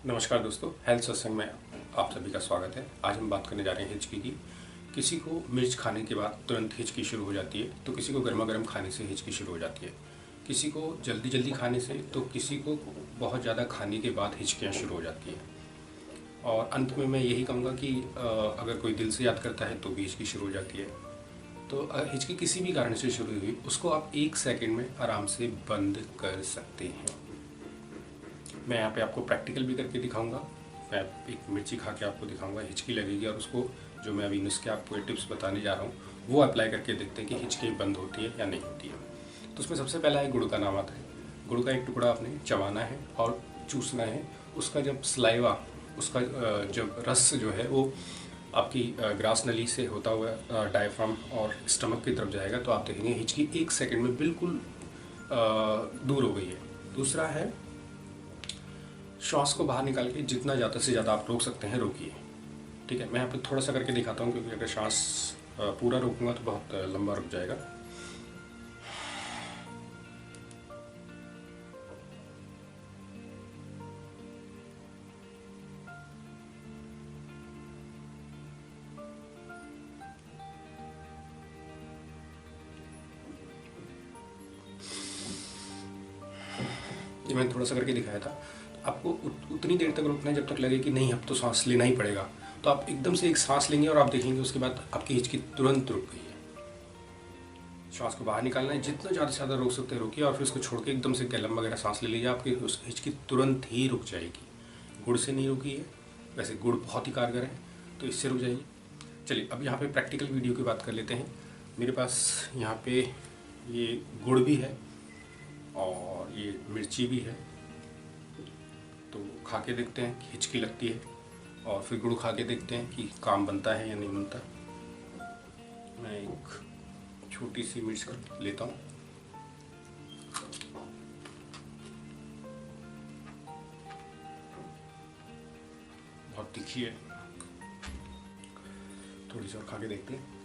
नमस्कार दोस्तों, हेल्थ सत्संग में आप सभी का स्वागत है। आज हम बात करने जा रहे हैं हिचकी की। किसी को मिर्च खाने के बाद तुरंत हिचकी शुरू हो जाती है, तो किसी को गर्मा गर्म खाने से हिचकी शुरू हो जाती है, किसी को जल्दी जल्दी खाने से, तो किसी को बहुत ज़्यादा खाने के बाद हिचकियाँ शुरू हो जाती हैं। और अंत में मैं यही कहूँगा कि अगर कोई दिल से याद करता है तो भी हिचकी शुरू हो जाती है। तो हिचकी किसी भी कारण से शुरू हुई, उसको आप 1 सेकंड में आराम से बंद कर सकते हैं। मैं यहाँ पे आपको प्रैक्टिकल भी करके दिखाऊंगा। मैं एक मिर्ची खा के आपको दिखाऊंगा, हिचकी लगेगी, और उसको जो मैं अभी नुस्खे आपको टिप्स बताने जा रहा हूँ वो अप्लाई करके देखते हैं कि हिचकी बंद होती है या नहीं होती है। तो उसमें सबसे पहला है गुड़ का नाम आता है। गुड़ का एक टुकड़ा आपने चबाना है और चूसना है। उसका जब स्लाइवा, उसका जब रस जो है वो आपकी ग्रास नली से होता हुआ डायफ्राम और स्टमक की तरफ जाएगा, तो आप देखेंगे हिचकी 1 सेकंड में बिल्कुल दूर हो गई है। दूसरा है श्वास को बाहर निकाल के जितना ज़्यादा से ज़्यादा आप रोक सकते हैं रोकिए। ठीक है, मैं यहाँ पे थोड़ा सा करके दिखाता हूँ, क्योंकि अगर श्वास पूरा रोकूंगा तो बहुत लंबा रुक जाएगा। ये मैंने थोड़ा सा करके दिखाया था। आपको उतनी देर तक रुकना है जब तक लगे कि नहीं अब तो सांस लेना ही पड़ेगा। तो आप एकदम से एक सांस लेंगे और आप देखेंगे उसके बाद आपकी हिचकी तुरंत रुक गई है। श्वास को बाहर निकालना है, जितना ज़्यादा से ज़्यादा रोक सकते हैं रोकिए, और फिर उसको छोड़ के एकदम से गलम वगैरह सांस ले लीजिए, आपकी उस हिचकी तुरंत ही रुक जाएगी। गुड़ से नहीं रुकी है, वैसे गुड़ बहुत ही कारगर है, तो इससे रुक जाएगी। चलिए अब यहाँ पे प्रैक्टिकल वीडियो की बात कर लेते हैं। मेरे पास यहाँ पे ये गुड़ भी है और ये मिर्ची भी है, तो खा के देखते हैं कि हिचकी लगती है, और फिर गुड़ खा के देखते हैं कि काम बनता है या नहीं बनता। मैं एक छोटी सी मिर्च कर लेता हूँ। बहुत तीखी है, थोड़ी सी और खा के देखते हैं।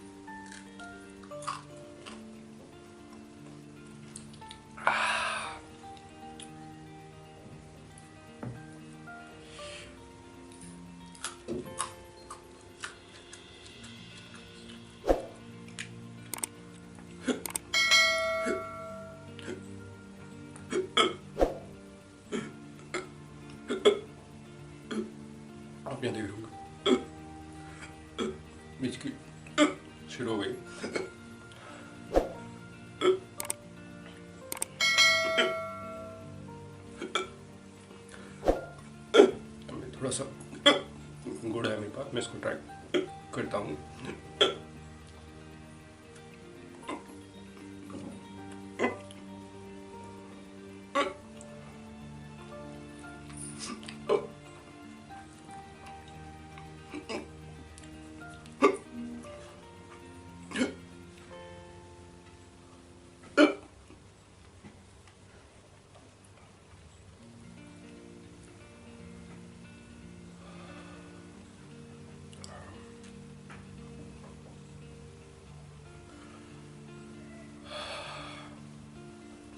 आप यहाँ देख रहे होंगे हिचकी शुरू हो गई। थोड़ा सा गुड़ है मेरे पास, मैं इसको ट्राई करता हूँ।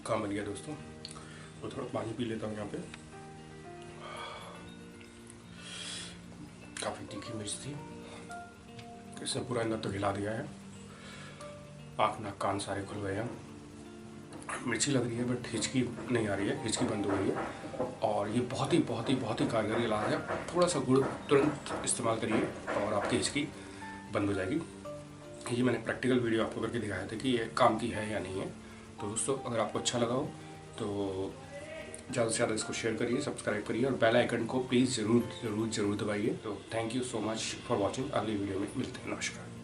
काम बन गया दोस्तों। तो थोड़ा पानी पी लेता हूँ यहाँ पे। काफ़ी तीखी मिर्च थी, इसने पूरा अंदर तो हिला दिया है। आँख नाक कान सारे खुल गए हैं। मिर्ची लग रही है बट हिचकी नहीं आ रही है, हिचकी बंद हो गई है। और ये बहुत ही कारगर इलाज है। थोड़ा सा गुड़ तुरंत इस्तेमाल करिए और आपकी हिचकी बंद हो जाएगी। ये मैंने प्रैक्टिकल वीडियो आपको करके दिखाया था कि ये काम की है या नहीं है। तो दोस्तों अगर आपको अच्छा लगा हो तो ज़्यादा से ज़्यादा इसको शेयर करिए, सब्सक्राइब करिए, और बेल आइकन को प्लीज़ ज़रूर दबाइए। तो thank you so much for watching. अगली वीडियो में मिलते हैं। नमस्कार।